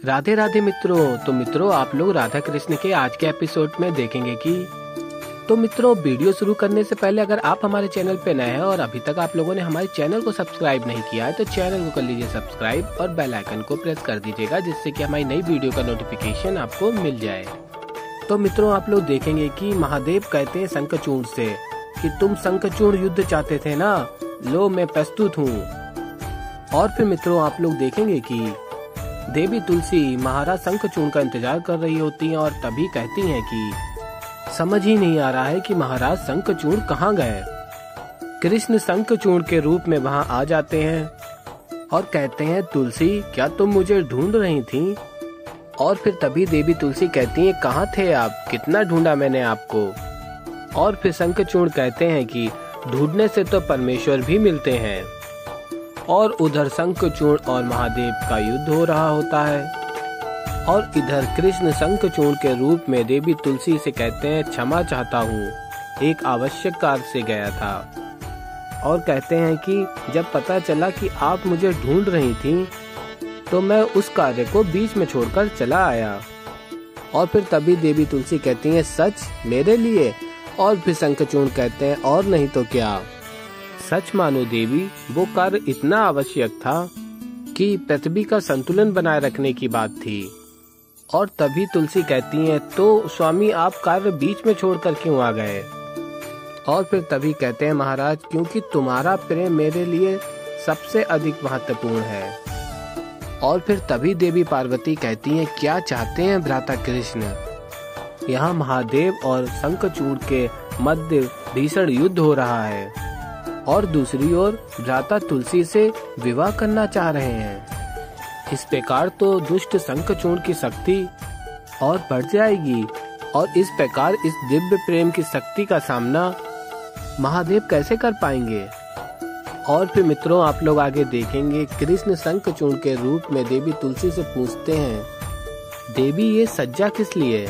राधे राधे मित्रों। तो मित्रों आप लोग राधा कृष्ण के आज के एपिसोड में देखेंगे कि मित्रों वीडियो शुरू करने से पहले अगर आप हमारे चैनल पे नए हैं और अभी तक आप लोगों ने हमारे चैनल को सब्सक्राइब नहीं किया है तो चैनल को कर लीजिए सब्सक्राइब और बेल आइकन को प्रेस कर दीजिएगा, जिससे कि हमारी नई वीडियो का नोटिफिकेशन आपको मिल जाए। तो मित्रों आप लोग देखेंगे कि महादेव कहते हैं शंखचूड़ से कि तुम शंखचूड़ युद्ध चाहते थे ना, लो मैं प्रस्तुत हूँ। और फिर मित्रों आप लोग देखेंगे कि देवी तुलसी महाराज शंखचूड़ का इंतजार कर रही होती हैं और तभी कहती हैं कि समझ ही नहीं आ रहा है कि महाराज शंखचूड़ कहाँ गए। कृष्ण शंखचूड़ के रूप में वहाँ आ जाते हैं और कहते हैं तुलसी क्या तुम मुझे ढूंढ रही थी। और फिर तभी देवी तुलसी कहती हैं कहाँ थे आप, कितना ढूंढा मैंने आपको। और फिर शंखचूड़ कहते हैं कि ढूंढने से तो परमेश्वर भी मिलते हैं। और उधर शंखचूड़ और महादेव का युद्ध हो रहा होता है और इधर कृष्ण शंखचूड़ के रूप में देवी तुलसी से कहते हैं क्षमा चाहता हूँ, एक आवश्यक कार्य से गया था। और कहते हैं कि जब पता चला कि आप मुझे ढूंढ रही थी तो मैं उस कार्य को बीच में छोड़कर चला आया। और फिर तभी देवी तुलसी कहती हैं सच मेरे लिए। और फिर शंखचूड़ कहते हैं और नहीं तो क्या, सच मानो देवी वो कार्य इतना आवश्यक था कि पृथ्वी का संतुलन बनाए रखने की बात थी। और तभी तुलसी कहती हैं तो स्वामी आप कार्य बीच में छोड़कर क्यों आ गए। और फिर तभी कहते हैं महाराज क्योंकि तुम्हारा प्रेम मेरे लिए सबसे अधिक महत्वपूर्ण है। और फिर तभी देवी पार्वती कहती हैं क्या चाहते हैं भ्राता कृष्ण। यहाँ महादेव और शंखचूड़ के मध्य भीषण युद्ध हो रहा है और दूसरी ओर भ्राता तुलसी से विवाह करना चाह रहे हैं। इस प्रकार तो दुष्ट शंखचूड़ की शक्ति और बढ़ जाएगी और इस प्रकार इस दिव्य प्रेम की शक्ति का सामना महादेव कैसे कर पाएंगे। और फिर मित्रों आप लोग आगे देखेंगे कृष्ण शंखचूड़ के रूप में देवी तुलसी से पूछते हैं देवी ये सज्जा किस लिए।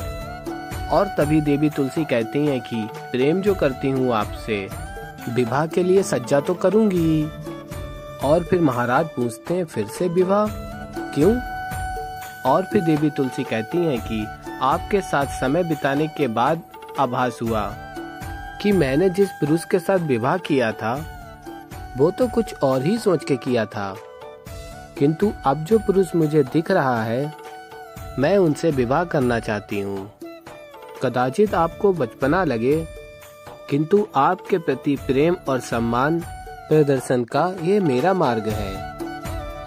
और तभी देवी तुलसी कहती हैं कि प्रेम जो करती हूँ आपसे, विवाह के लिए सज्जा तो करूंगी। और फिर महाराज पूछते हैं फिर से विवाह क्यों। और फिर देवी तुलसी कहती हैं कि आपके साथ समय बिताने के बाद आभास हुआ कि मैंने जिस पुरुष के साथ विवाह किया था वो तो कुछ और ही सोच के किया था, किंतु अब जो पुरुष मुझे दिख रहा है मैं उनसे विवाह करना चाहती हूँ। कदाचित आपको बचपना लगे किंतु आपके प्रति प्रेम और सम्मान प्रदर्शन का ये मेरा मार्ग है।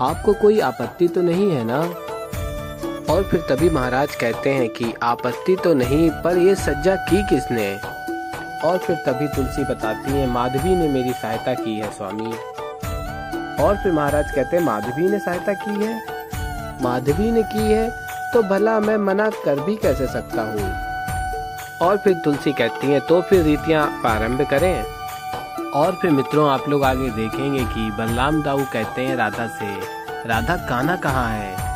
आपको कोई आपत्ति तो नहीं है ना। और फिर तभी महाराज कहते हैं कि आपत्ति तो नहीं, पर ये सज्जा की किसने। और फिर तभी तुलसी बताती है माधवी ने मेरी सहायता की है स्वामी। और फिर महाराज कहते हैं माधवी ने सहायता की है, माधवी ने की है तो भला मैं मना कर भी कैसे सकता हूँ। और फिर तुलसी कहती है तो फिर रीतियां प्रारंभ करें। और फिर मित्रों आप लोग आगे देखेंगे कि बलराम दाऊ कहते हैं राधा से राधा कान्हा कहाँ है।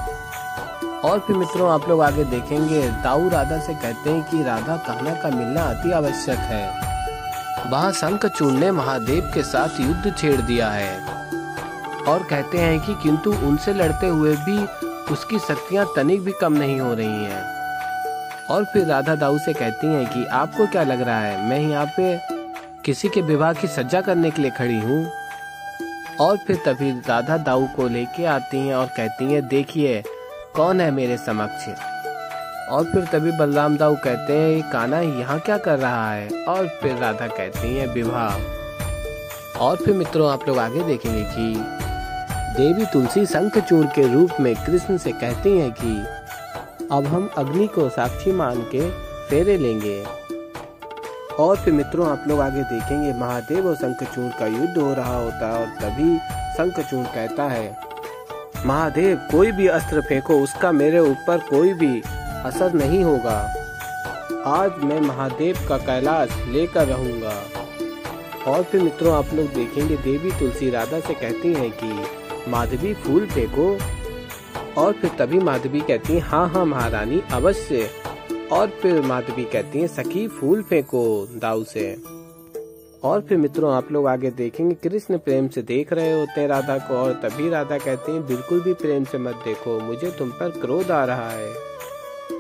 और फिर मित्रों आप लोग आगे देखेंगे दाऊ राधा से कहते हैं कि राधा कान्हा का मिलना अति आवश्यक है। वहाँ शंखचूड़ ने महादेव के साथ युद्ध छेड़ दिया है और कहते हैं कि किंतु उनसे लड़ते हुए भी उसकी शक्तियाँ तनिक भी कम नहीं हो रही हैं। और फिर राधा दाऊ से कहती हैं कि आपको क्या लग रहा है मैं यहाँ पे किसी के विवाह की सज्जा करने के लिए खड़ी हूँ। और फिर तभी राधा दाऊ को लेके आती हैं और कहती हैं देखिए कौन है मेरे समक्ष। और फिर तभी बलराम दाऊ कहते हैं ये कान्हा यहाँ क्या कर रहा है। और फिर राधा कहती हैं विवाह। और फिर मित्रों आप लोग आगे देखेंगे कि देवी तुलसी शंखचूड़ के रूप में कृष्ण से कहती हैं कि अब हम अग्नि को साक्षी मान के फेरे लेंगे। और फिर मित्रों आप लोग आगे देखेंगे महादेव और शंखचूड़ का युद्ध हो रहा होता है और तभी शंखचूड़ कहता है महादेव कोई भी अस्त्र फेंको उसका मेरे ऊपर कोई भी असर नहीं होगा। आज मैं महादेव का कैलाश लेकर रहूंगा। और फिर मित्रों आप लोग देखेंगे देवी तुलसी राधा से कहती हैं कि माधवी फूल फेंको। और फिर तभी माधवी कहती है हाँ हाँ महारानी अवश्य। और फिर माधवी कहती है सखी फूल फेंको दाऊ से। और फिर मित्रों आप लोग आगे देखेंगे कृष्ण प्रेम से देख रहे होते हैं राधा को, और तभी राधा कहती हैं बिल्कुल भी प्रेम से मत देखो, मुझे तुम पर क्रोध आ रहा है।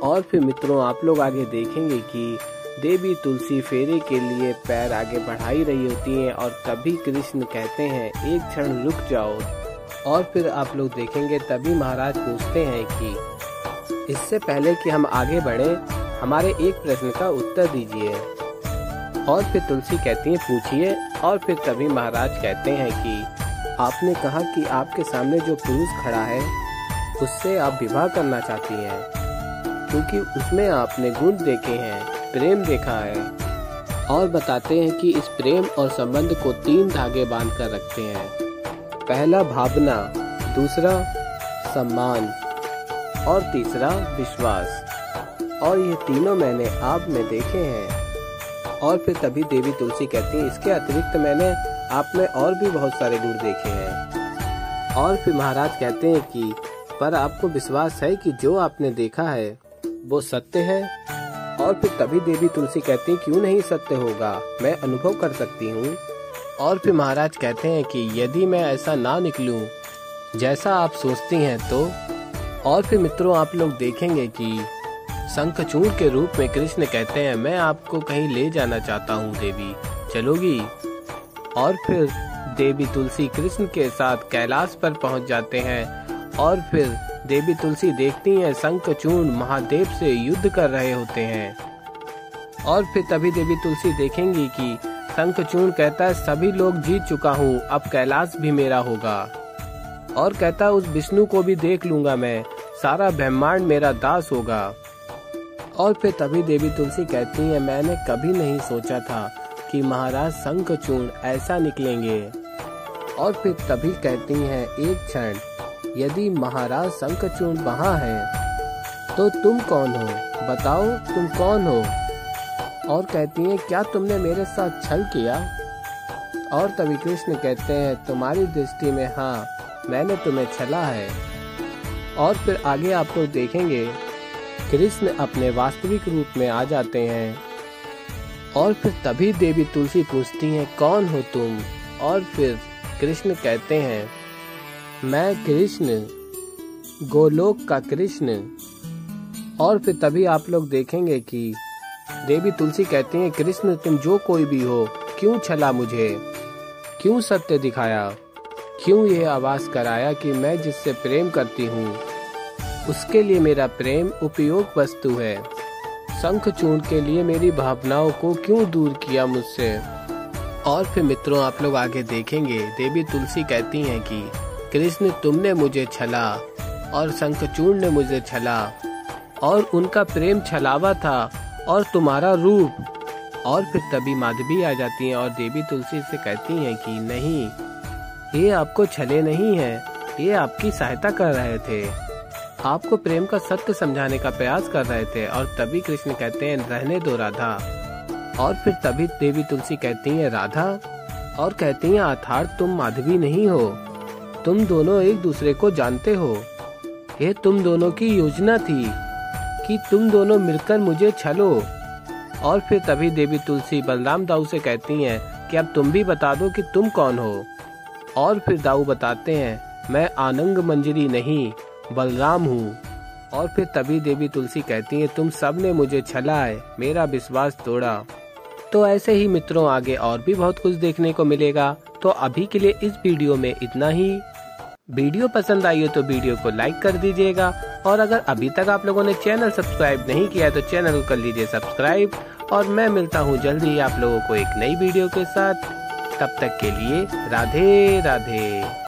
और फिर मित्रों आप लोग आगे देखेंगे कि देवी तुलसी फेरे के लिए पैर आगे बढ़ाई रही होती हैं, और तभी कृष्ण कहते हैं एक क्षण रुक जाओ। और फिर आप लोग देखेंगे तभी महाराज पूछते हैं कि इससे पहले कि हम आगे बढ़े हमारे एक प्रश्न का उत्तर दीजिए। और फिर तुलसी कहती है पूछिए। और फिर तभी महाराज कहते हैं कि आपने कहा कि आपके सामने जो पुरुष खड़ा है उससे आप विवाह करना चाहती हैं, क्योंकि उसमें आपने गुण देखे हैं, प्रेम देखा है। और बताते हैं कि इस प्रेम और संबंध को 3 धागे बांध कर रखते हैं। पहला भावना, दूसरा सम्मान और तीसरा विश्वास, और ये तीनों मैंने आप में देखे हैं। और फिर तभी देवी तुलसी कहती है इसके अतिरिक्त मैंने आप में और भी बहुत सारे गुण देखे हैं। और फिर महाराज कहते हैं कि पर आपको विश्वास है कि जो आपने देखा है वो सत्य है। और फिर तभी देवी तुलसी कहती हैं क्यों नहीं सत्य होगा, मैं अनुभव कर सकती हूँ। और फिर महाराज कहते हैं कि यदि मैं ऐसा ना निकलूं जैसा आप सोचती हैं तो। और फिर मित्रों आप लोग देखेंगे कि शंखचूड़ के रूप में कृष्ण कहते हैं मैं आपको कहीं ले जाना चाहता हूँ देवी, चलोगी। और फिर देवी तुलसी कृष्ण के साथ कैलाश पर पहुँच जाते हैं। और फिर देवी तुलसी देखती हैं शंखचूड़ महादेव से युद्ध कर रहे होते हैं। और फिर तभी देवी तुलसी देखेंगी कि शंखचूड़ कहता है सभी लोग जीत चुका हूँ, अब कैलाश भी मेरा होगा। और कहता उस विष्णु को भी देख लूंगा मैं, सारा ब्रह्मांड मेरा दास होगा। और फिर तभी देवी तुलसी कहती हैं मैंने कभी नहीं सोचा था कि महाराज शंखचूड़ ऐसा निकलेंगे। और फिर तभी कहती हैं एक क्षण, यदि महाराज शंखचूड़ वहाँ हैं तो तुम कौन हो, बताओ तुम कौन हो। और कहती हैं क्या तुमने मेरे साथ छल किया। और तभी कृष्ण कहते हैं तुम्हारी दृष्टि में हाँ, मैंने तुम्हें छला है। और फिर आगे आप लोग देखेंगे कृष्ण अपने वास्तविक रूप में आ जाते हैं। और फिर तभी देवी तुलसी पूछती हैं कौन हो तुम। और फिर कृष्ण कहते हैं मैं कृष्ण, गोलोक का कृष्ण। और फिर तभी आप लोग देखेंगे कि देवी तुलसी कहती हैं कृष्ण तुम जो कोई भी हो, क्यों छला मुझे, क्यों सत्य दिखाया, क्यों ये आवाज कराया कि मैं जिससे प्रेम करती हूँ उसके लिए मेरा प्रेम उपयोग वस्तु है, शंखचूड़ के लिए मेरी भावनाओं को क्यों दूर किया मुझसे। और फिर मित्रों आप लोग आगे देखेंगे देवी तुलसी कहती हैं कि कृष्ण तुमने मुझे छला और शंखचूड़ ने मुझे छला, और उनका प्रेम छलावा था और तुम्हारा रूप। और फिर तभी माधवी आ जाती हैं और देवी तुलसी से कहती हैं कि नहीं, ये आपको छले नहीं है, ये आपकी सहायता कर रहे थे, आपको प्रेम का सत्य समझाने का प्रयास कर रहे थे। और तभी कृष्ण कहते हैं रहने दो राधा। और फिर तभी देवी तुलसी कहती हैं राधा, और कहती हैं अर्थात तुम माधवी नहीं हो, तुम दोनों एक दूसरे को जानते हो, ये तुम दोनों की योजना थी कि तुम दोनों मिलकर मुझे छलो। और फिर तभी देवी तुलसी बलराम दाऊ से कहती हैं कि अब तुम भी बता दो कि तुम कौन हो। और फिर दाऊ बताते हैं मैं आनंग मंजरी नहीं, बलराम हूँ। और फिर तभी देवी तुलसी कहती हैं तुम सब ने मुझे छला है, मेरा विश्वास तोड़ा। तो ऐसे ही मित्रों आगे और भी बहुत कुछ देखने को मिलेगा। तो अभी के लिए इस वीडियो में इतना ही। वीडियो पसंद आई हो तो वीडियो को लाइक कर दीजिएगा, और अगर अभी तक आप लोगों ने चैनल सब्सक्राइब नहीं किया तो चैनल को कर लीजिए सब्सक्राइब। और मैं मिलता हूँ जल्दी ही आप लोगों को एक नई वीडियो के साथ। तब तक के लिए राधे राधे।